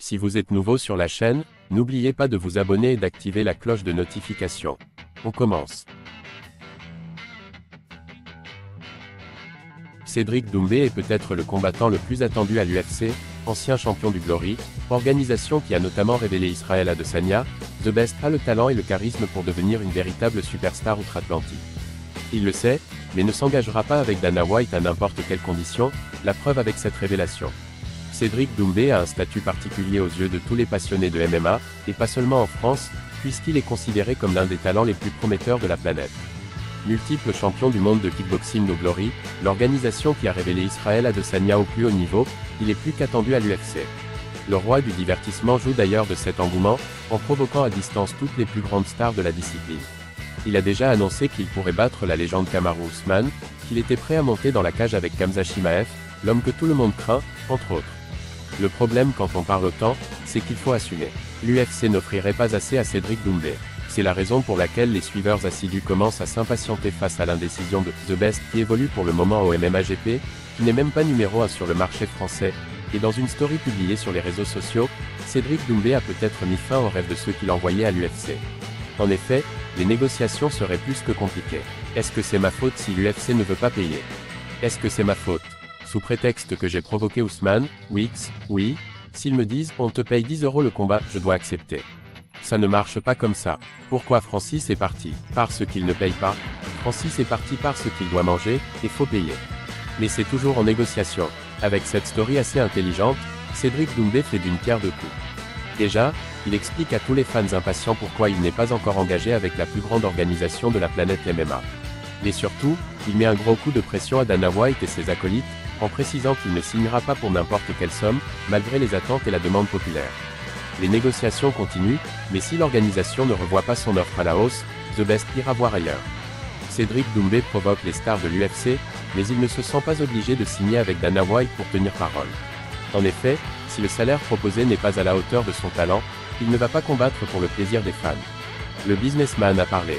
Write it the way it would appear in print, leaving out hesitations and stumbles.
Si vous êtes nouveau sur la chaîne, n'oubliez pas de vous abonner et d'activer la cloche de notification. On commence. Cédric Doumbé est peut-être le combattant le plus attendu à l'UFC, ancien champion du Glory, organisation qui a notamment révélé Israël Adesanya. The Best a le talent et le charisme pour devenir une véritable superstar outre-Atlantique. Il le sait, mais ne s'engagera pas avec Dana White à n'importe quelle condition, la preuve avec cette révélation. Cédric Doumbé a un statut particulier aux yeux de tous les passionnés de MMA, et pas seulement en France, puisqu'il est considéré comme l'un des talents les plus prometteurs de la planète. Multiple champion du monde de kickboxing au Glory, l'organisation qui a révélé Israël Adesanya au plus haut niveau, il est plus qu'attendu à l'UFC. Le roi du divertissement joue d'ailleurs de cet engouement, en provoquant à distance toutes les plus grandes stars de la discipline. Il a déjà annoncé qu'il pourrait battre la légende Kamaru Usman, qu'il était prêt à monter dans la cage avec Khamzat Chimaev, l'homme que tout le monde craint, entre autres. Le problème quand on parle autant, c'est qu'il faut assumer. L'UFC n'offrirait pas assez à Cédric Doumbé. C'est la raison pour laquelle les suiveurs assidus commencent à s'impatienter face à l'indécision de The Best qui évolue pour le moment au MMA-GP, qui n'est même pas numéro 1 sur le marché français. Et dans une story publiée sur les réseaux sociaux, Cédric Doumbé a peut-être mis fin au rêve de ceux qui l'envoyaient à l'UFC. En effet, les négociations seraient plus que compliquées. Est-ce que c'est ma faute si l'UFC ne veut pas payer? Est-ce que c'est ma faute? Sous prétexte que j'ai provoqué Usman, Weeks, oui, s'ils me disent « on te paye 10 € le combat, je dois accepter ». Ça ne marche pas comme ça. Pourquoi Francis est parti? Parce qu'il ne paye pas. Francis est parti parce qu'il doit manger, et faut payer. Mais c'est toujours en négociation. Avec cette story assez intelligente, Cédric Doumbé fait d'une pierre deux coups. Déjà, il explique à tous les fans impatients pourquoi il n'est pas encore engagé avec la plus grande organisation de la planète MMA. Et surtout, il met un gros coup de pression à Dana White et ses acolytes, en précisant qu'il ne signera pas pour n'importe quelle somme, malgré les attentes et la demande populaire. Les négociations continuent, mais si l'organisation ne revoit pas son offre à la hausse, The Best ira voir ailleurs. Cédric Doumbé provoque les stars de l'UFC, mais il ne se sent pas obligé de signer avec Dana White pour tenir parole. En effet, si le salaire proposé n'est pas à la hauteur de son talent, il ne va pas combattre pour le plaisir des fans. Le businessman a parlé.